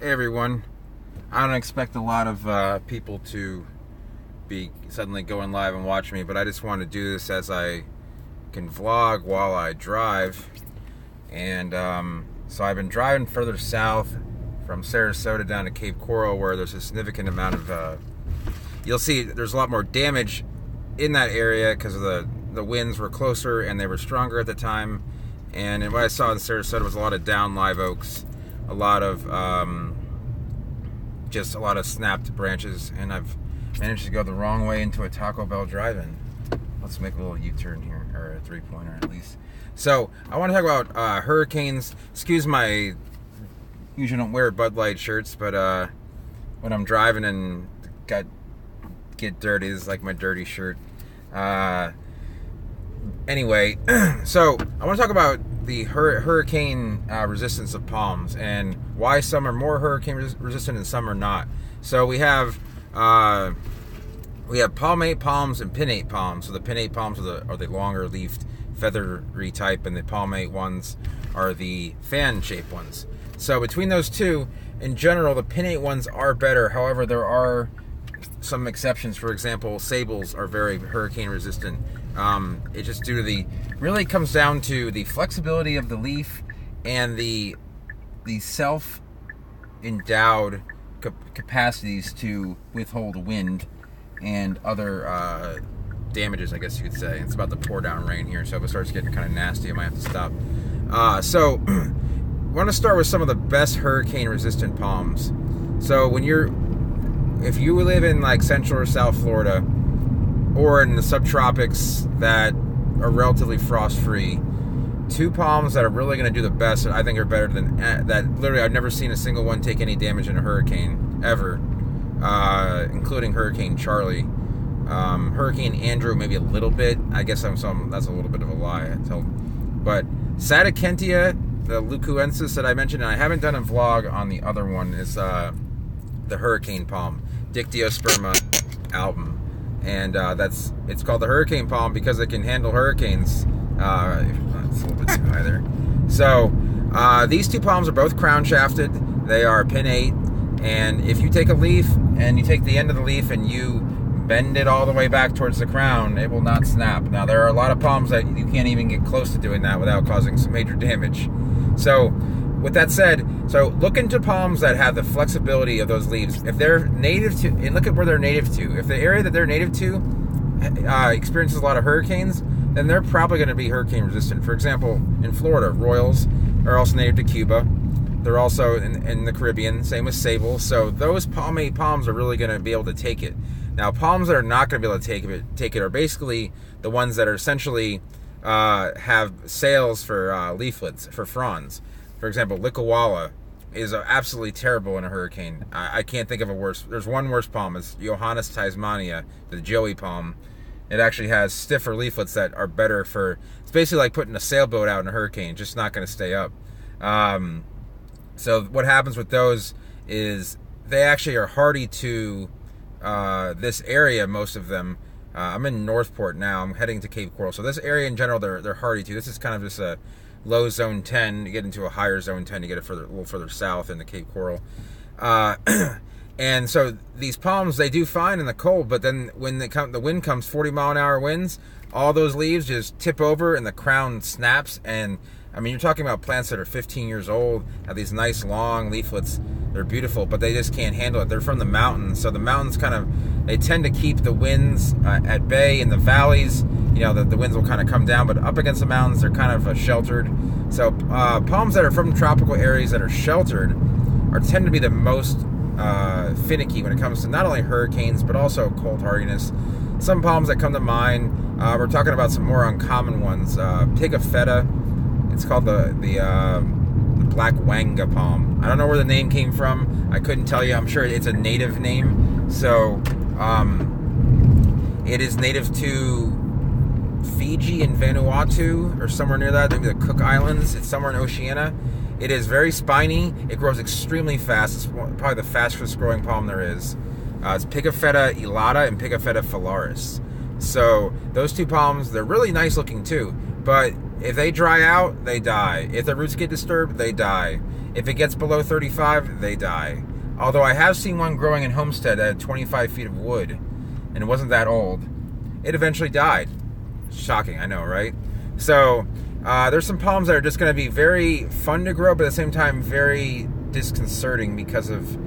Hey everyone. I don't expect a lot of people to be suddenly going live and watch me, but I just want to do this as I can vlog while I drive. And so I've been driving further south from Sarasota down to Cape Coral, where there's a significant amount of you'll see there's a lot more damage in that area because of the winds were closer and they were stronger at the time. And what I saw in Sarasota was a lot of down live oaks, a lot of just a lot of snapped branches, and I've managed to go the wrong way into a Taco Bell drive-in. Let's make a little U-turn here, or a three-pointer at least. So I want to talk about hurricanes. Excuse my usually don't wear Bud Light shirts, but when I'm driving and get dirty, this is like my dirty shirt. Anyway, so I want to talk about the hurricane resistance of palms and why some are more hurricane resistant and some are not. So we have palmate palms and pinnate palms. So the pinnate palms are the longer leafed feathery type, and the palmate ones are the fan shaped ones. So between those two, in general, the pinnate ones are better. However, there are some exceptions. For example, sables are very hurricane resistant. It just due to really comes down to the flexibility of the leaf and the self-endowed capacities to withhold wind and other damages, I guess you could say. It's about to pour down rain here, so if it starts getting kind of nasty, I might have to stop. So I want to start with some of the best hurricane resistant palms. So if you live in like Central or South Florida, or in the subtropics that are relatively frost-free, two palms that are really going to do the best, I think are better than that. Literally, I've never seen a single one take any damage in a hurricane, ever, including Hurricane Charlie. Hurricane Andrew, maybe a little bit. I guess that's a little bit of a lie. But Sadakentia, the Lucuensis that I mentioned, and I haven't done a vlog on the other one, is the hurricane palm, Dictyosperma album. And it's called the hurricane palm because it can handle hurricanes. It's a little bit too high there. So these two palms are both crown shafted. They are pinnate, and if you take a leaf and you take the end of the leaf and you bend it all the way back towards the crown, it will not snap. Now there are a lot of palms that you can't even get close to doing that without causing some major damage. So with that said, so look into palms that have the flexibility of those leaves. If they're native to, and look at where they're native to. If the area that they're native to experiences a lot of hurricanes, then they're probably going to be hurricane resistant. For example, in Florida, royals are also native to Cuba. They're also in the Caribbean, same with sable. So those palmate palms are really going to be able to take it. Now, palms that are not going to be able to take it are basically the ones that are essentially have sails for leaflets, for fronds. For example, Lickawalla is absolutely terrible in a hurricane. I can't think of a worse. There's one worse palm. It's Johannes Tasmania, the joey palm. It actually has stiffer leaflets that are better for. It's basically like putting a sailboat out in a hurricane. It's just not going to stay up. So what happens with those is they actually are hardy to this area. Most of them. I'm in Northport now. I'm heading to Cape Coral. So this area in general, they're hardy to. This is kind of just a low zone 10, you get into a higher zone 10, you get a little further south in the Cape Coral. And so these palms, they do fine in the cold, but then when the wind comes, 40-mile-an-hour winds, all those leaves just tip over and the crown snaps. And I mean, you're talking about plants that are 15 years old, have these nice long leaflets. They're beautiful, but they just can't handle it. They're from the mountains, so the mountains they tend to keep the winds at bay. In the valleys, the winds will kind of come down, but up against the mountains, they're kind of sheltered. So palms that are from tropical areas that are sheltered tend to be the most finicky when it comes to not only hurricanes, but also cold hardiness. Some palms that come to mind, we're talking about some more uncommon ones. Pigafetta, it's called the black wanga palm. I don't know where the name came from. I couldn't tell you. I'm sure it's a native name. So it is native to Fiji and Vanuatu, or somewhere near that, maybe the Cook Islands. It's somewhere in Oceania. It is very spiny. It grows extremely fast. It's probably the fastest growing palm there is. It's Pigafetta elata and Pigafetta phalaris. So those two palms, they're really nice looking too. But If they dry out, they die. If the roots get disturbed, they die. If it gets below 35, they die. Although I have seen one growing in Homestead that had 25 feet of wood, and it wasn't that old. It eventually died. Shocking, I know, right? So, there's some palms that are just going to be very fun to grow, but at the same time very disconcerting because of,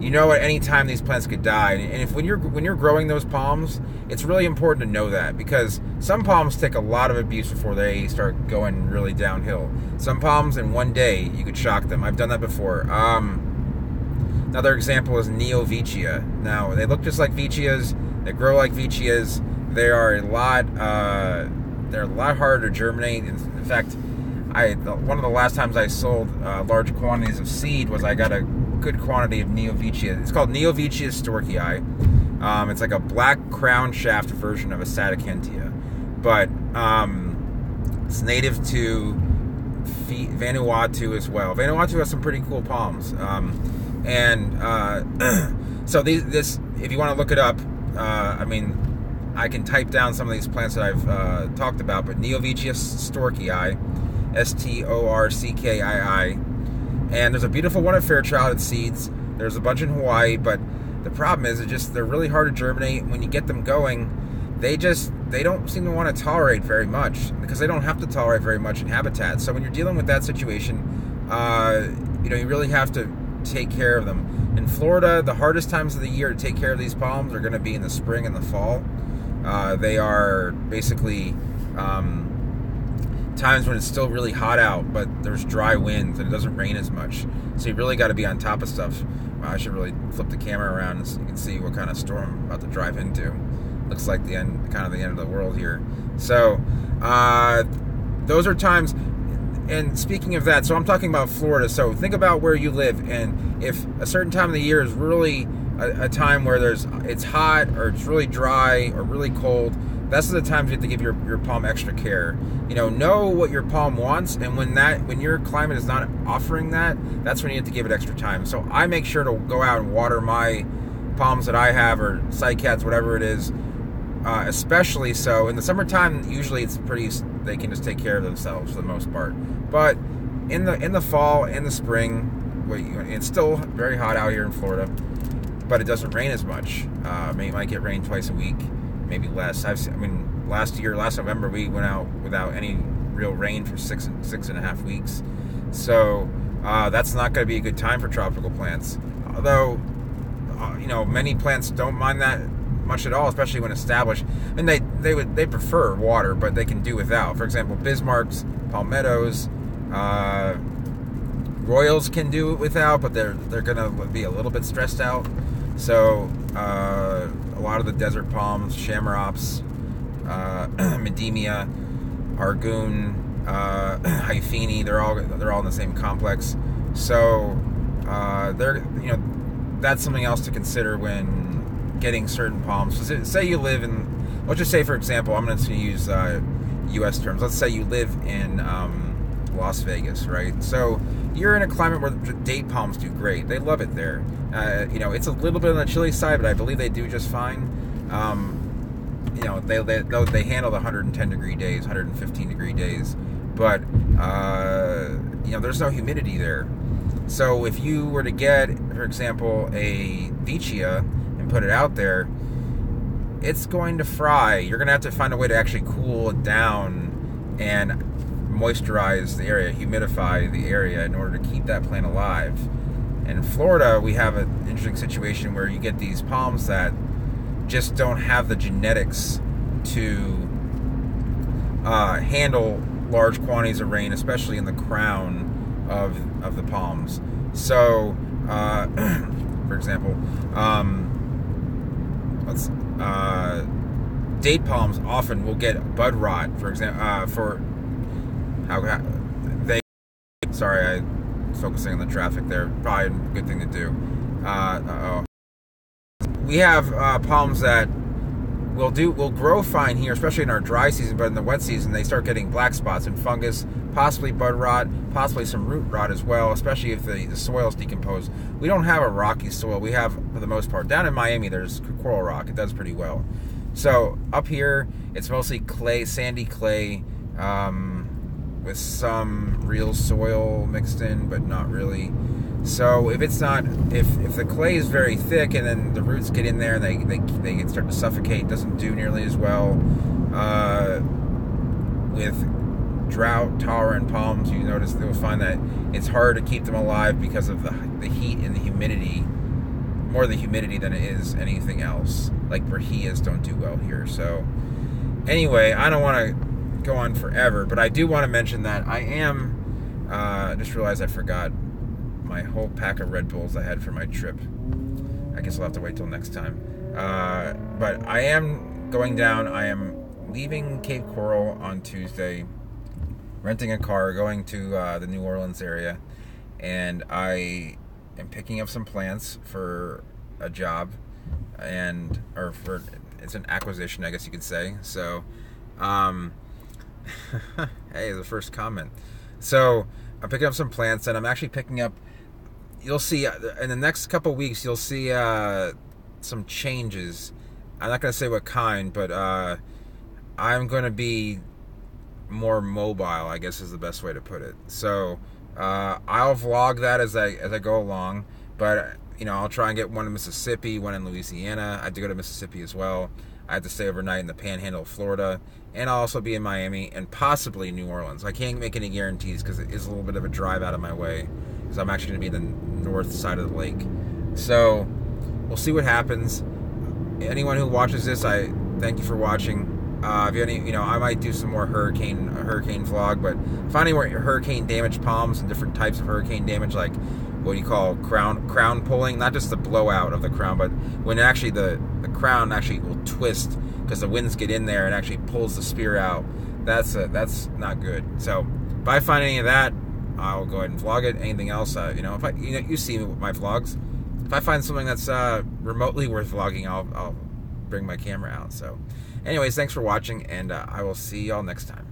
at any time these plants could die. And if when you're growing those palms, it's really important to know that, because some palms take a lot of abuse before they start going really downhill. Some palms in one day you could shock them. I've done that before. Another example is Neovicia. Now they look just like Vicias. They grow like Vicias. They are a lot harder to germinate. In fact, one of the last times I sold large quantities of seed was I got a good quantity of Neovicia. It's called Neovicia storkii. It's like a black crown shaft version of a Sadacentia, but it's native to Vanuatu as well. Vanuatu has some pretty cool palms, so this, if you want to look it up, I can type down some of these plants that I've talked about, but Neovicia storkii, Storckii, and there's a beautiful one at Fairchild at Seeds. There's a bunch in Hawaii, but the problem is they're really hard to germinate. When you get them going, they don't seem to want to tolerate very much, because they don't have to tolerate very much in habitat. So when you're dealing with that situation, you really have to take care of them. In Florida, the hardest times of the year to take care of these palms are going to be in the spring and the fall. They are basically times when it's still really hot out, but there's dry winds and it doesn't rain as much. So you really got to be on top of stuff. I should really flip the camera around so you can see what kind of storm I'm about to drive into. Looks like the end of the world here. So those are times. And speaking of that, so I'm talking about Florida. So think about where you live, and if a certain time of the year is really a time where it's hot, or it's really dry, or really cold, that's the times you have to give your palm extra care. Know what your palm wants, and when your climate is not offering that, that's when you have to give it extra time. So I make sure to go out and water my palms that I have, or cycads, whatever it is. Especially so in the summertime, usually they can just take care of themselves for the most part. But in the fall and the spring, it's still very hot out here in Florida, but it doesn't rain as much. It might get rain twice a week, maybe less. Last November we went out without any real rain for six and a half weeks. So that's not going to be a good time for tropical plants. Although many plants don't mind that much at all, especially when established. And they prefer water, but they can do without. For example, Bismarcks, palmettos, Royals can do it without, but they're gonna be a little bit stressed out. So a lot of the desert palms, Shamrops, Medemia, Argoon, Hyphene, they're all in the same complex. So that's something else to consider when getting certain palms. Say you live in, let's just say, for example, I'm going to use U.S. terms. Let's say you live in Las Vegas, right? So you're in a climate where date palms do great. They love it there. It's a little bit on the chilly side, but I believe they do just fine. They handle the 110 degree days, 115 degree days, but there's no humidity there. So if you were to get, for example, a Vicia and put it out there, it's going to fry. You're going to have to find a way to actually cool it down and moisturize the area, humidify the area in order to keep that plant alive. And in Florida, we have an interesting situation where you get these palms that just don't have the genetics to handle large quantities of rain, especially in the crown of the palms. So, for example, date palms often will get bud rot. For example, sorry, I was focusing on the traffic there. Probably a good thing to do. We have palms that will grow fine here, especially in our dry season, but in the wet season they start getting black spots and fungus, possibly bud rot, possibly some root rot as well, especially if the soil's decomposed. We don't have a rocky soil. We have, for the most part, down in Miami there's coral rock. It does pretty well. So up here it's mostly clay, sandy clay, with some real soil mixed in, but not really. So if it's not, if the clay is very thick and then the roots get in there and they start to suffocate, it doesn't do nearly as well. With drought-tolerant palms, you'll find that it's hard to keep them alive because of the heat and the humidity. More the humidity than it is anything else. Like Brahias don't do well here. So anyway, I don't want to go on forever, but I do want to mention that I am, just realized I forgot my whole pack of Red Bulls I had for my trip. I guess I'll have to wait till next time. But I am going down. I am leaving Cape Coral on Tuesday, renting a car, going to the New Orleans area, and I am picking up some plants for a job, it's an acquisition, I guess you could say. So, hey, the first comment. So I'm picking up some plants, and I'm actually picking up. You'll see in the next couple weeks. You'll see some changes. I'm not going to say what kind, but I'm going to be more mobile, I guess is the best way to put it. So I'll vlog that as I go along, but I'll try and get one in Mississippi, one in Louisiana. I have to go to Mississippi as well. I have to stay overnight in the Panhandle of Florida, and I'll also be in Miami and possibly New Orleans. I can't make any guarantees because it is a little bit of a drive out of my way, because I'm actually going to be in the north side of the lake. So we'll see what happens. Anyone who watches this, I thank you for watching. If you have any, I might do some more hurricane vlog, but finding more hurricane damaged palms and different types of hurricane damage, like what you call crown pulling, not just the blowout of the crown, but when actually the crown actually will twist because the winds get in there and actually pulls the spear out. That's not good. So if I find any of that, I'll go ahead and vlog it. Anything else, if I, you see my vlogs. If I find something that's remotely worth vlogging, I'll bring my camera out. So anyways, thanks for watching, and I will see y'all next time.